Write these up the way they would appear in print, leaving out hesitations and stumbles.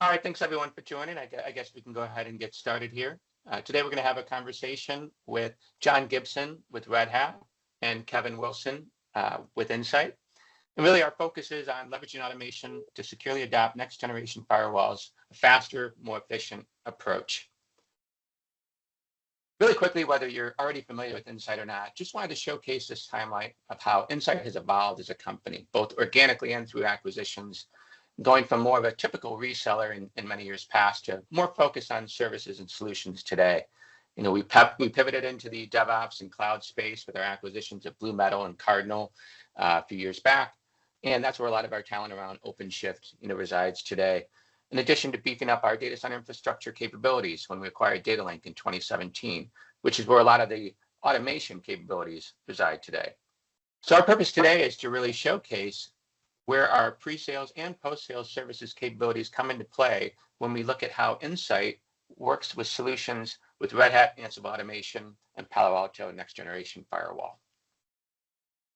All right, thanks everyone for joining. I guess we can go ahead and get started here. Today we're going to have a conversation with John Gibson with Red Hat and Kevin Wilson with Insight. And really our focus is on leveraging automation to securely adopt next generation firewalls, a faster, more efficient approach. Really quickly, whether you're already familiar with Insight or not, just wanted to showcase this timeline of how Insight has evolved as a company, both organically and through acquisitions, going from more of a typical reseller in many years past to more focused on services and solutions today. You know, we pivoted into the DevOps and cloud space with our acquisitions of Blue Metal and Cardinal a few years back. And that's where a lot of our talent around OpenShift, resides today. In addition to beefing up our data center infrastructure capabilities when we acquired DataLink in 2017, which is where a lot of the automation capabilities reside today. So our purpose today is to really showcase where our pre-sales and post-sales services capabilities come into play when we look at how Insight works with solutions with Red Hat Ansible automation and Palo Alto next generation firewall.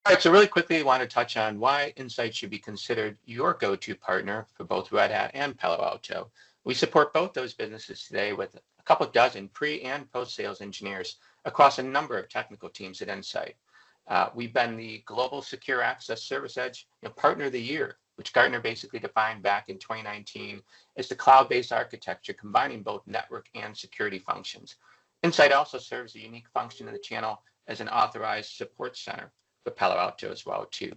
All right, so really quickly, I want to touch on why Insight should be considered your go-to partner for both Red Hat and Palo Alto. We support both those businesses today with a couple dozen pre- and post-sales engineers across a number of technical teams at Insight. We've been the Global Secure Access Service Edge Partner of the Year, which Gartner basically defined back in 2019 as the cloud-based architecture combining both network and security functions. Insight also serves a unique function in the channel as an authorized support center for Palo Alto as well too.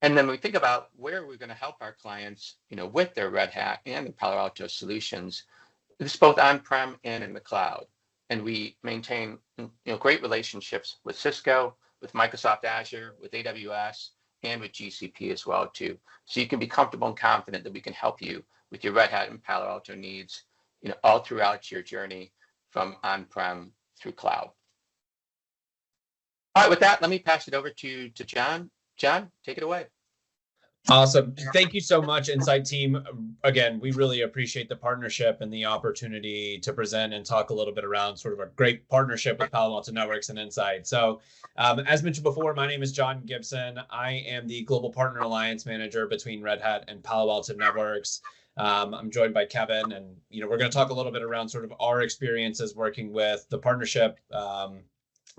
And then when we think about where we're going to help our clients, with their Red Hat and the Palo Alto solutions, this is both on-prem and in the cloud. And we maintain great relationships with Cisco, with Microsoft Azure, with AWS, and with GCP as well too. So you can be comfortable and confident that we can help you with your Red Hat and Palo Alto needs, all throughout your journey from on-prem through cloud. All right, with that, let me pass it over to John. John, take it away. Awesome. Thank you so much, Insight team. Again, we really appreciate the partnership and the opportunity to present and talk a little bit around sort of a great partnership with Palo Alto Networks and Insight. So as mentioned before, my name is John Gibson. I am the Global Partner Alliance Manager between Red Hat and Palo Alto Networks. I'm joined by Kevin, and we're going to talk a little bit around sort of our experiences working with the partnership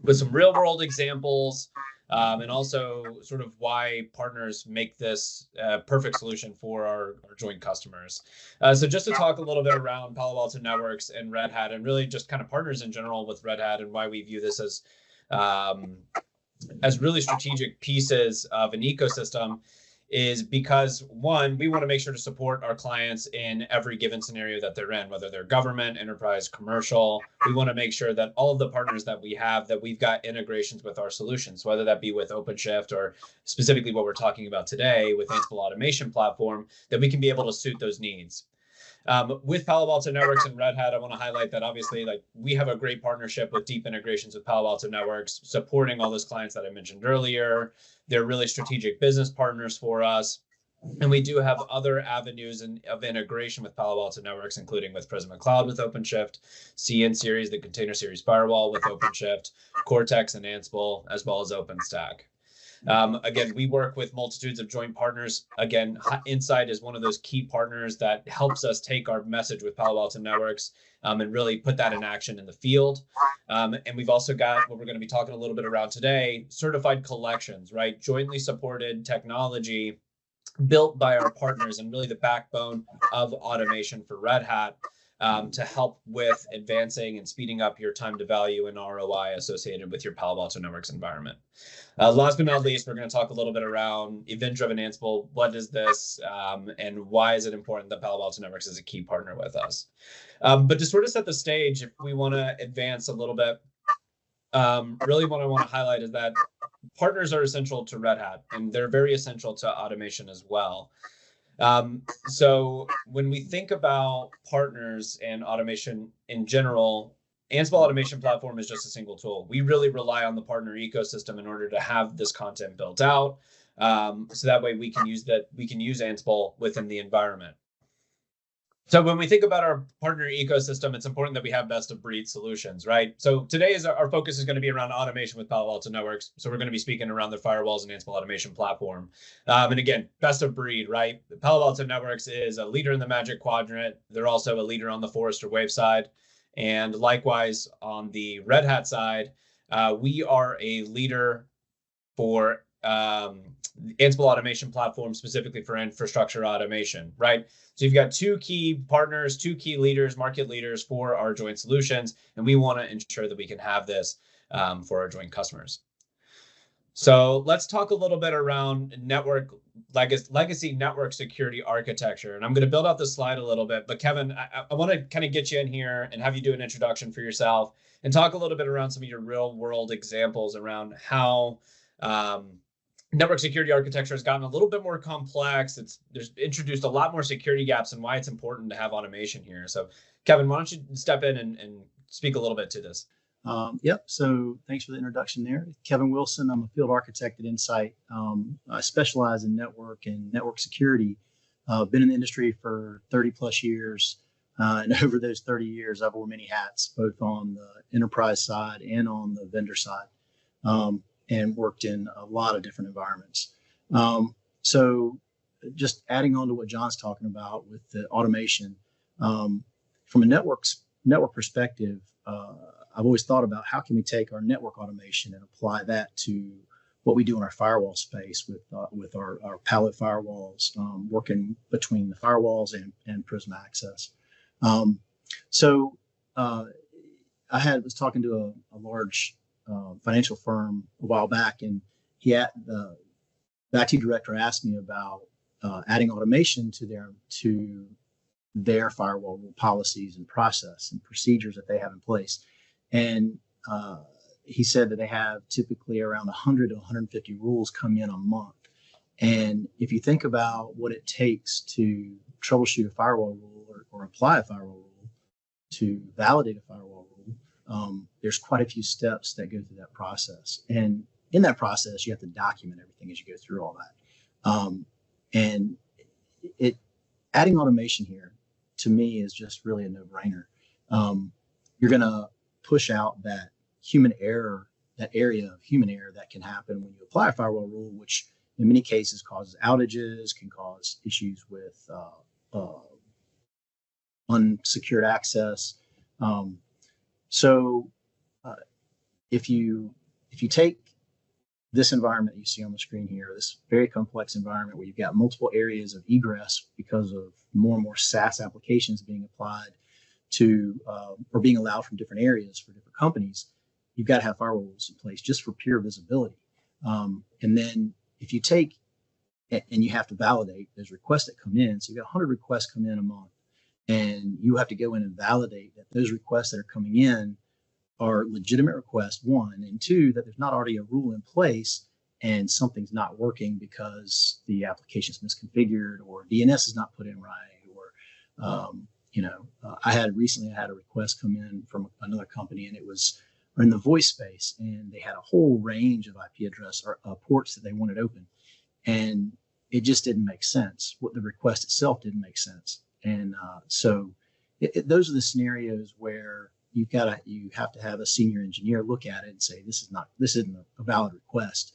with some real world examples. And also sort of why partners make this perfect solution for our joint customers. So just to talk a little bit around Palo Alto Networks and Red Hat, and really just kind of partners in general with Red Hat, and why we view this as really strategic pieces of an ecosystem, is because, one, we want to make sure to support our clients in every given scenario that they're in, whether they're government, enterprise, commercial. We want to make sure that all of the partners that we have, that we've got integrations with our solutions, whether that be with OpenShift or specifically what we're talking about today with Ansible Automation Platform, that we can be able to suit those needs. With Palo Alto Networks and Red Hat, I want to highlight that obviously we have a great partnership with deep integrations with Palo Alto Networks, supporting all those clients that I mentioned earlier. They're really strategic business partners for us. And we do have other avenues of integration with Palo Alto Networks, including with Prisma Cloud with OpenShift, CN Series, the Container Series Firewall with OpenShift, Cortex and Ansible, as well as OpenStack. Again, we work with multitudes of joint partners. Again, Insight is one of those key partners that helps us take our message with Palo Alto Networks and really put that in action in the field. And we've also got what we're going to be talking a little bit around today, certified collections, right? Jointly supported technology built by our partners, and really the backbone of automation for Red Hat to help with advancing and speeding up your time to value and ROI associated with your Palo Alto Networks environment. Last but not least, we're going to talk a little bit around event-driven Ansible. What is this, and why is it important that Palo Alto Networks is a key partner with us? But to sort of set the stage, if we want to advance a little bit, really what I want to highlight is that partners are essential to Red Hat, and they're very essential to automation as well. So when we think about partners and automation in general, Ansible Automation Platform is just a single tool. We really rely on the partner ecosystem in order to have this content built out. So that way we can use Ansible within the environment. So when we think about our partner ecosystem, it's important that we have best of breed solutions, right? So today our focus is going to be around automation with Palo Alto Networks. So we're going to be speaking around the Firewalls and Ansible automation platform. And again, best of breed, right? Palo Alto Networks is a leader in the Magic Quadrant. They're also a leader on the Forrester Wave side. And likewise, on the Red Hat side, we are a leader for Ansible automation platform, specifically for infrastructure automation, right? So you've got two key partners, two key leaders, market leaders for our joint solutions, and we want to ensure that we can have this for our joint customers. So let's talk a little bit around legacy network security architecture. And I'm going to build out this slide a little bit, but Kevin, I want to kind of get you in here and have you do an introduction for yourself and talk a little bit around some of your real world examples around how network security architecture has gotten a little bit more complex. There's introduced a lot more security gaps and why it's important to have automation here. So Kevin, why don't you step in and speak a little bit to this? Yep. So thanks for the introduction there. Kevin Wilson. I'm a field architect at Insight. I specialize in network and network security. Been in the industry for 30 plus years. And over those 30 years, I've worn many hats, both on the enterprise side and on the vendor side. And worked in a lot of different environments. So just adding on to what John's talking about with the automation, from a network perspective, I've always thought about how can we take our network automation and apply that to what we do in our firewall space with our pallet firewalls, working between the firewalls and Prisma Access. So I was talking to a large financial firm a while back, and the IT director asked me about adding automation to their firewall rule policies and process and procedures that they have in place. And he said that they have typically around 100 to 150 rules come in a month. And if you think about what it takes to troubleshoot a firewall rule or apply a firewall rule, to validate a firewall rule, there's quite a few steps that go through that process. And in that process, you have to document everything as you go through all that. And adding automation here, to me, is just really a no-brainer. You're going to push out that human error, that area of human error that can happen when you apply a firewall rule, which in many cases causes outages, can cause issues with unsecured access. So if you take this environment you see on the screen here, this very complex environment where you've got multiple areas of egress because of more and more SaaS applications being applied to or being allowed from different areas for different companies, you've got to have firewalls in place just for pure visibility. And then if you take and you have to validate those requests that come in, so you've got 100 requests come in a month, and you have to go in and validate that those requests that are coming in are legitimate requests, one, and two, that there's not already a rule in place and something's not working because the application is misconfigured or DNS is not put in right, or I had a request come in from another company, and it was in the voice space, and they had a whole range of IP address or ports that they wanted open, and it just didn't make sense. What the request itself didn't make sense, and so those are the scenarios where you have to have a senior engineer look at it and say this isn't a valid request.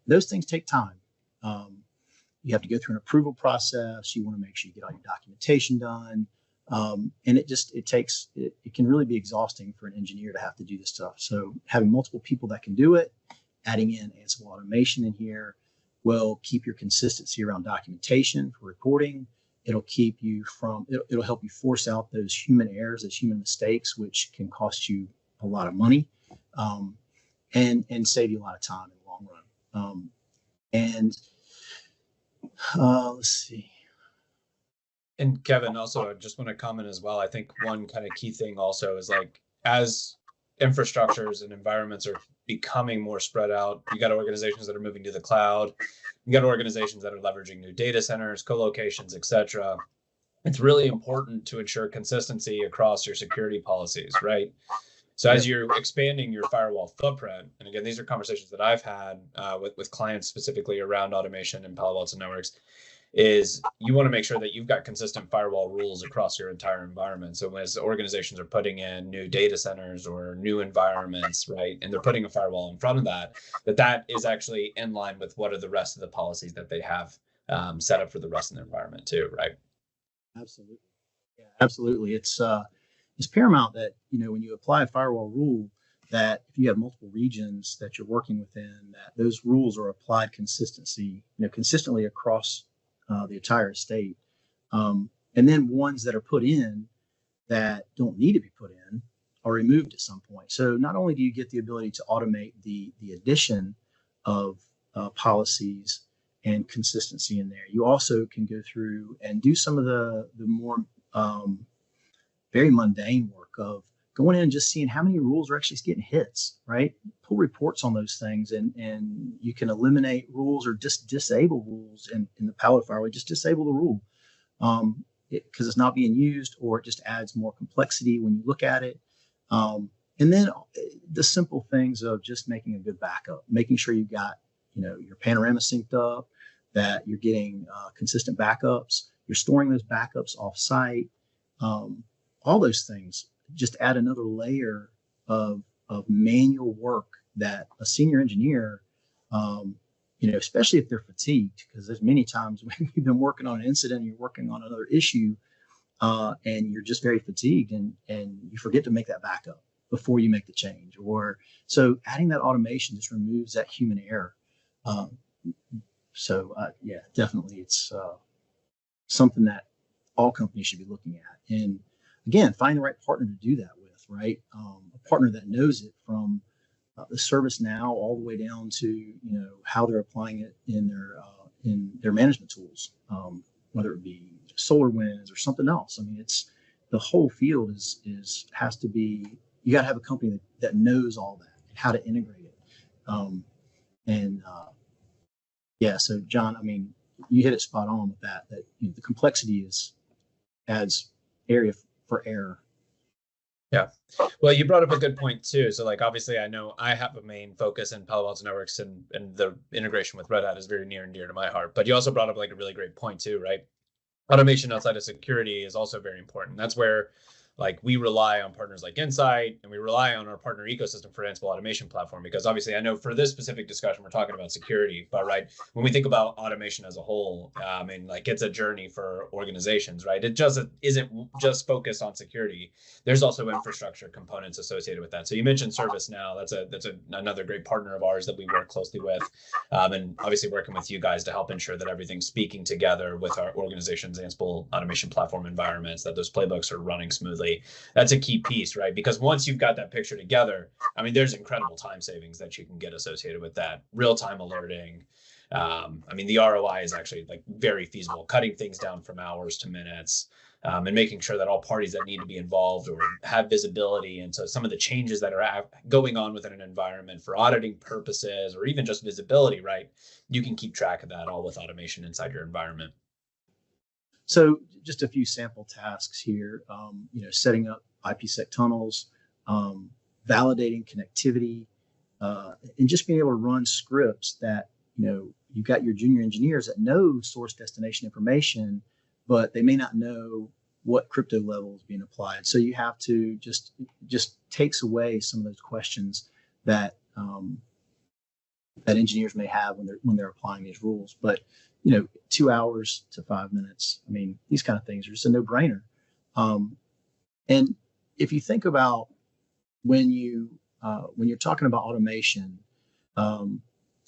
Those things take time. You have to go through an approval process. You want to make sure you get all your documentation done. And it can really be exhausting for an engineer to have to do this stuff. So having multiple people that can do it, adding in Ansible automation in here will keep your consistency around documentation for reporting. It'll help you force out those human errors, those human mistakes, which can cost you a lot of money, and save you a lot of time in the long run. Let's see. And Kevin, also, I just want to comment as well. I think one kind of key thing also is, like, as infrastructures and environments are becoming more spread out, you got organizations that are moving to the cloud, you got organizations that are leveraging new data centers, co-locations, etc. It's really important to ensure consistency across your security policies, right? So as you're expanding your firewall footprint, and again, these are conversations that I've had with clients specifically around automation and Palo Alto Networks, is you want to make sure that you've got consistent firewall rules across your entire environment. So as organizations are putting in new data centers or new environments, right, and they're putting a firewall in front of that, that is actually in line with what are the rest of the policies that they have set up for the rest of the environment too, right? Absolutely. Yeah, absolutely. It's paramount that, when you apply a firewall rule, that if you have multiple regions that you're working within, that those rules are applied consistently across the entire estate. And then ones that are put in that don't need to be put in are removed at some point. So not only do you get the ability to automate the addition of policies and consistency in there, you also can go through and do some of the more very mundane work of going in and just seeing how many rules are actually getting hits, right? Pull reports on those things, and you can eliminate rules or just disable rules in the Palo firewall. Just disable the rule because it's not being used, or it just adds more complexity when you look at it. And then the simple things of just making a good backup, making sure you got your panorama synced up, that you're getting consistent backups, you're storing those backups off site. All those things just add another layer of manual work that a senior engineer, especially if they're fatigued, because there's many times when you've been working on an incident, you're working on another issue, and you're just very fatigued, and you forget to make that backup before you make the change. Or so adding that automation just removes that human error. Yeah, definitely, it's something that all companies should be looking at. And again, find the right partner to do that with, right? A partner that knows it from the ServiceNow all the way down to how they're applying it in their management tools, whether it be SolarWinds or something else. I mean, it's the whole field has to be. You got to have a company that knows all that and how to integrate it. Yeah, so John, I mean, you hit it spot on with that. That the complexity adds area for error. Yeah. Well, you brought up a good point too. So obviously I know I have a main focus in Palo Alto Networks, and the integration with Red Hat is very near and dear to my heart. But you also brought up a really great point too, right? Automation outside of security is also very important. That's where we rely on partners like Insight, and we rely on our partner ecosystem for Ansible automation platform, because obviously I know for this specific discussion, we're talking about security, but when we think about automation as a whole, it's a journey for organizations, right? It just isn't just focused on security. There's also infrastructure components associated with that. So you mentioned ServiceNow. That's another great partner of ours that we work closely with, and obviously working with you guys to help ensure that everything's speaking together with our organization's Ansible automation platform environments, that those playbooks are running smoothly. That's a key piece, right? Because once you've got that picture together, there's incredible time savings that you can get associated with that. Real-time alerting. The ROI is actually very feasible, cutting things down from hours to minutes, and making sure that all parties that need to be involved or have visibility into some of the changes that are going on within an environment for auditing purposes, or even just visibility, right? You can keep track of that all with automation inside your environment. So just a few sample tasks here, setting up IPsec tunnels, validating connectivity, and just being able to run scripts that, you've got your junior engineers that know source destination information, but they may not know what crypto level is being applied. So you have to just takes away some of those questions that that engineers may have when they're applying these rules. But 2 hours to 5 minutes. These kind of things are just a no-brainer. And if you think about when you're talking about automation, or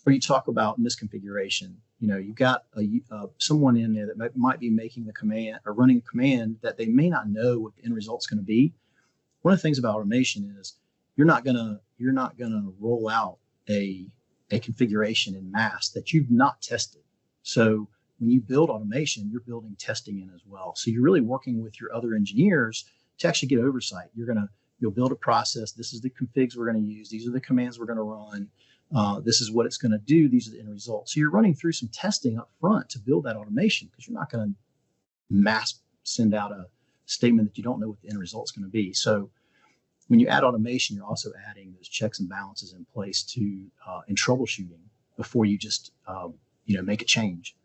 you talk about misconfiguration, you've got someone in there that might be making the command or running a command that they may not know what the end result's going to be. One of the things about automation is you're not gonna roll out a configuration in mass that you've not tested. So when you build automation, you're building testing in as well. So you're really working with your other engineers to actually get oversight. You'll build a process. This is the configs we're going to use. These are the commands we're going to run. This is what it's going to do. These are the end results. So you're running through some testing up front to build that automation, because you're not going to mass send out a statement that you don't know what the end result's going to be. So when you add automation, you're also adding those checks and balances in place in troubleshooting before you just make a change.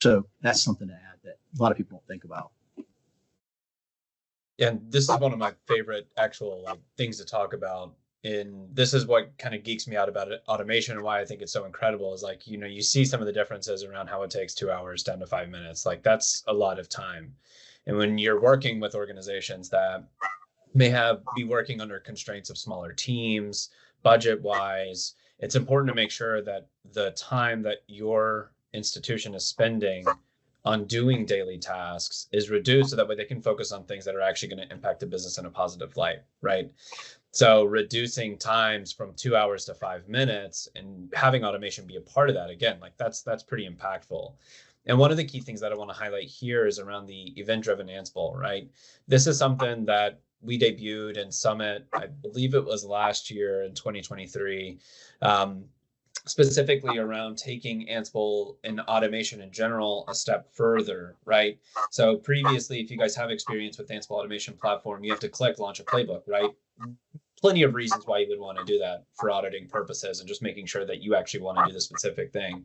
So that's something to add that a lot of people don't think about. And this is one of my favorite actual things to talk about. And this is what kind of geeks me out about it, automation, and why I think it's so incredible is you see some of the differences around how it takes 2 hours down to 5 minutes. That's a lot of time. And when you're working with organizations that may be working under constraints of smaller teams, budget wise, it's important to make sure that the time that your institution is spending on doing daily tasks is reduced so that way they can focus on things that are actually going to impact the business in a positive light, right? So reducing times from 2 hours to 5 minutes and having automation be a part of that, again, that's pretty impactful. And one of the key things that I want to highlight here is around the event-driven Ansible, right? This is something that we debuted in Summit, I believe it was last year in 2023, specifically around taking Ansible and automation in general a step further, right? So previously, if you guys have experience with Ansible automation platform, you have to click launch a playbook, right? Plenty of reasons why you would want to do that for auditing purposes and just making sure that you actually want to do the specific thing.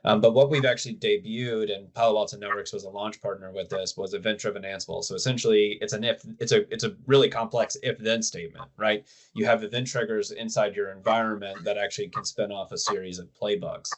But what we've actually debuted, and Palo Alto Networks was a launch partner with this, was event-driven Ansible. So essentially, it's a really complex if-then statement, right? You have event triggers inside your environment that actually can spin off a series of playbooks.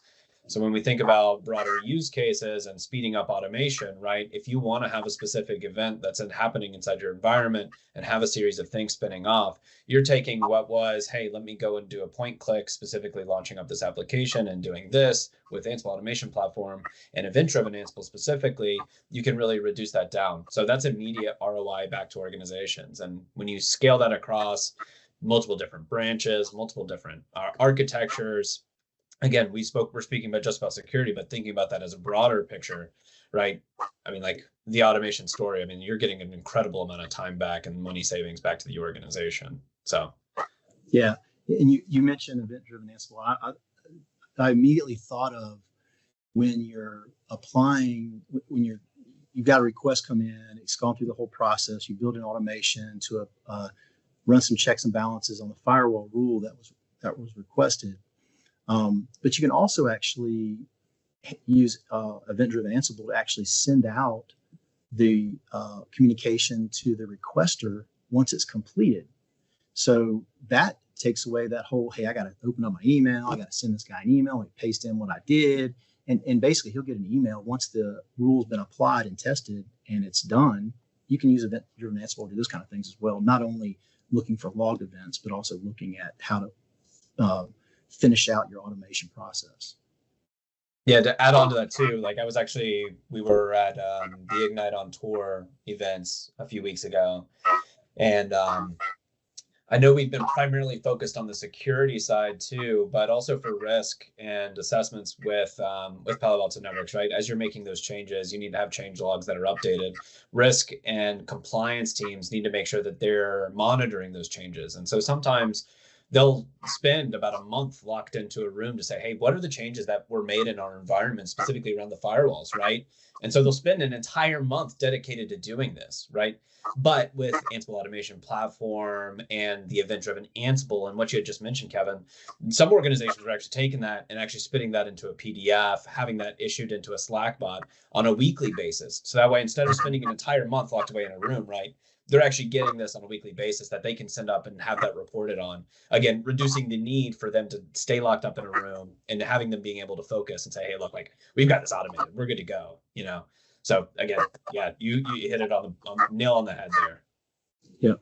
So when we think about broader use cases and speeding up automation, right? If you want to have a specific event that's happening inside your environment and have a series of things spinning off, you're taking what was, hey, let me go and do a point click, specifically launching up this application and doing this with Ansible automation platform and event-driven Ansible specifically, you can really reduce that down. So that's immediate ROI back to organizations. And when you scale that across multiple different branches, multiple different architectures, again, we're speaking about just about security, but thinking about that as a broader picture, right? I mean, the automation story, I mean, you're getting an incredible amount of time back and money savings back to the organization. So, yeah. And you mentioned event-driven Ansible. I immediately thought of when you're applying, you've got a request come in, it's gone through the whole process, you build an automation to run some checks and balances on the firewall rule that was requested. But you can also actually use event-driven Ansible to actually send out the communication to the requester once it's completed. So that takes away that whole, hey, I got to open up my email, I got to send this guy an email, and paste in what I did. And basically he'll get an email once the rule's been applied and tested and it's done. You can use event-driven Ansible to do those kind of things as well, not only looking for logged events, but also looking at how to finish out your automation process. Yeah, to add on to that too, we were at the Ignite on Tour events a few weeks ago, and I know we've been primarily focused on the security side too, but also for risk and assessments with Palo Alto Networks, right? As you're making those changes, you need to have change logs that are updated. Risk and compliance teams need to make sure that they're monitoring those changes, and so sometimes they'll spend about a month locked into a room to say, hey, what are the changes that were made in our environment, specifically around the firewalls, right? And so they'll spend an entire month dedicated to doing this, right? But with Ansible Automation Platform and the event-driven Ansible and what you had just mentioned, Kevin, some organizations are actually taking that and actually spitting that into a PDF, having that issued into a Slack bot on a weekly basis. So that way, instead of spending an entire month locked away in a room, right, they're actually getting this on a weekly basis that they can send up and have that reported on. Again, reducing the need for them to stay locked up in a room and having them being able to focus and say, hey, look, we've got this automated. We're good to go, So again, yeah, you hit it on the nail on the head there. Yeah,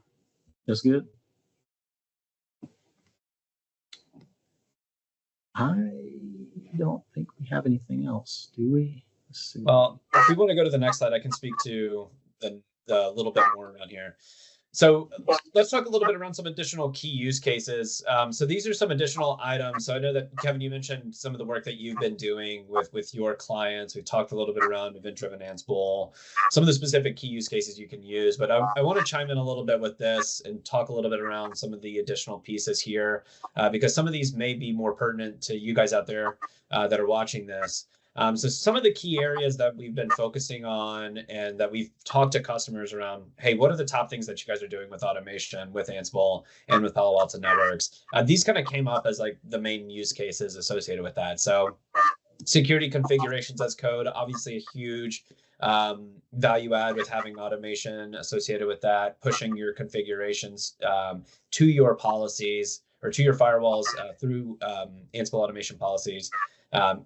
that's good. I don't think we have anything else, do we? Let's see. Well, if we want to go to the next slide, I can speak to the little bit more around here. So let's talk a little bit around some additional key use cases. So these are some additional items. So I know that, Kevin, you mentioned some of the work that you've been doing with your clients. We talked a little bit around event-driven Ansible, some of the specific key use cases you can use. But I want to chime in a little bit with this and talk a little bit around some of the additional pieces here, because some of these may be more pertinent to you guys out there that are watching this. So some of the key areas that we've been focusing on and that we've talked to customers around, hey, what are the top things that you guys are doing with automation, with Ansible and with Palo Alto Networks? These kind of came up as the main use cases associated with that. So Security configurations as code, obviously a huge value add with having automation associated with that, pushing your configurations to your policies or to your firewalls through Ansible automation policies.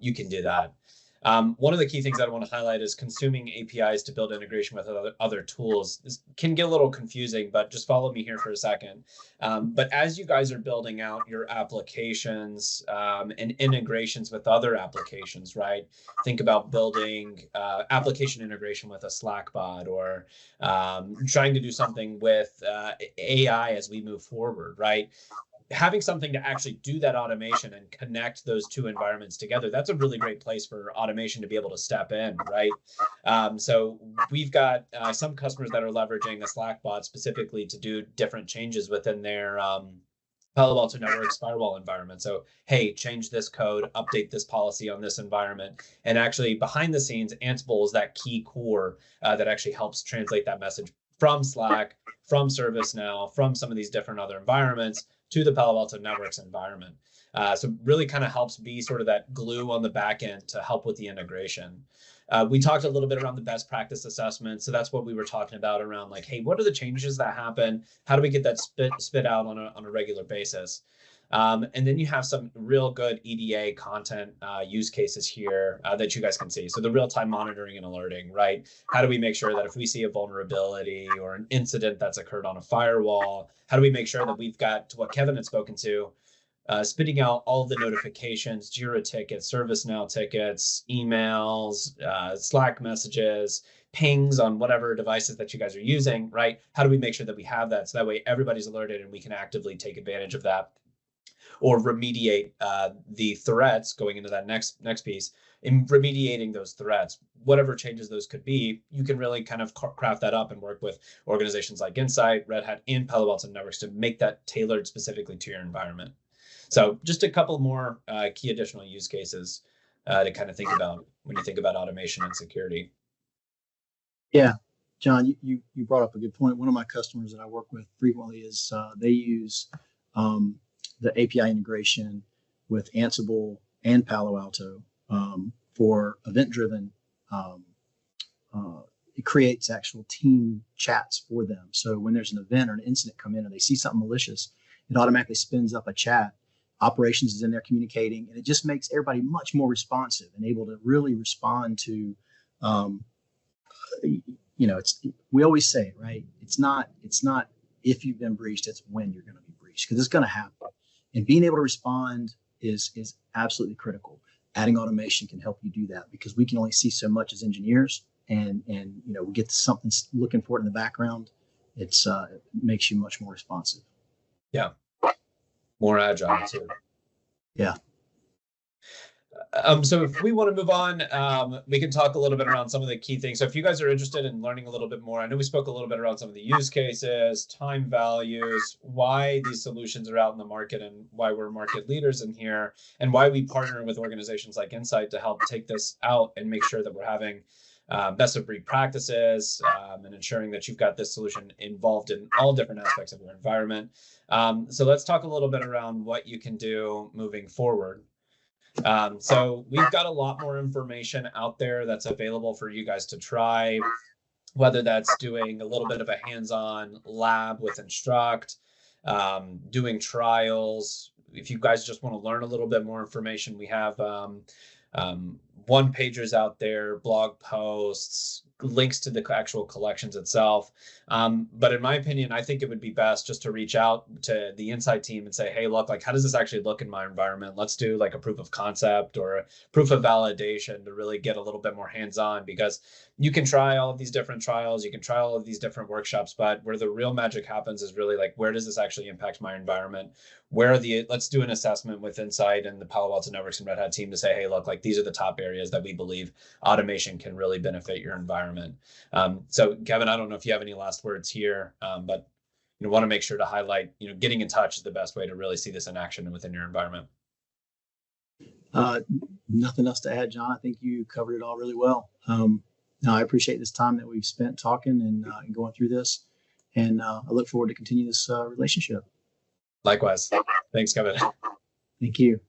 You can do that. One of the key things that I want to highlight is consuming APIs to build integration with other tools. This can get a little confusing, but just follow me here for a second. But as you guys are building out your applications and integrations with other applications, right? Think about building application integration with a Slack bot, or trying to do something with AI as we move forward, right? Having something to actually do that automation and connect those two environments together, that's a really great place for automation to be able to step in, right? So we've got some customers that are leveraging a Slack bot specifically to do different changes within their Palo Alto Networks firewall environment. So, hey, change this code, update this policy on this environment. And actually behind the scenes, Ansible is that key core that actually helps translate that message from Slack, from ServiceNow, from some of these different other environments to the Palo Alto Networks environment. So really kind of helps be sort of that glue on the back end to help with the integration. We talked a little bit around the best practice assessment. So that's what we were talking about around like, hey, what are the changes that happen? How do we get that spit out on a regular basis? And then you have some real good EDA content use cases here that you guys can see. So the real-time monitoring and alerting, right? How do we make sure that if we see a vulnerability or an incident that's occurred on a firewall, how do we make sure that we've got, to what Kevin had spoken to, spitting out all of the notifications, Jira tickets, ServiceNow tickets, emails, Slack messages, pings on whatever devices that you guys are using, right? How do we make sure that we have that so that way everybody's alerted and we can actively take advantage of that? Or remediate the threats going into that next piece. In remediating those threats, whatever changes those could be, you can really kind of craft that up and work with organizations like Insight, Red Hat, and Palo Alto Networks to make that tailored specifically to your environment. So just a couple more key additional use cases to kind of think about when you think about automation and security. Yeah, John, you brought up a good point. One of my customers that I work with frequently is they use the API integration with Ansible and Palo Alto for event-driven. It creates actual team chats for them. So when there's an event or an incident come in and they see something malicious, it automatically spins up a chat. Operations is in there communicating, and it just makes everybody much more responsive and able to really respond to, we always say it, right? It's not if you've been breached, it's when you're going to be breached, because it's going to happen. And being able to respond is absolutely critical. Adding automation can help you do that because we can only see so much as engineers, and we get something looking for it in the background. It makes you much more responsive. Yeah, more agile too. Yeah. So if we want to move on, we can talk a little bit around some of the key things. So if you guys are interested in learning a little bit more, I know we spoke a little bit around some of the use cases, time values, why these solutions are out in the market and why we're market leaders in here, and why we partner with organizations like Insight to help take this out and make sure that we're having best of breed practices and ensuring that you've got this solution involved in all different aspects of your environment. So let's talk a little bit around what you can do moving forward. So we've got a lot more information out there that's available for you guys to try, whether that's doing a little bit of a hands-on lab with Instruct, doing trials. If you guys just want to learn a little bit more information, we have one-pagers out there, blog posts, links to the actual collections itself. But in my opinion, I think it would be best just to reach out to the Insight team and say, hey, look, like, how does this actually look in my environment? Let's do like a proof of concept or a proof of validation to really get a little bit more hands-on, because you can try all of these different trials, you can try all of these different workshops, but where the real magic happens is really like, where does this actually impact my environment? Let's do an assessment with Insight and the Palo Alto Networks and Red Hat team to say, hey, look, like, these are the top areas that we believe automation can really benefit your environment. So Kevin, I don't know if you have any last words here, but want to make sure to highlight, getting in touch is the best way to really see this in action within your environment. Nothing else to add, John. I think you covered it all really well. No, I appreciate this time that we've spent talking and going through this, and I look forward to continue this relationship. Likewise. Thanks, Kevin. Thank you.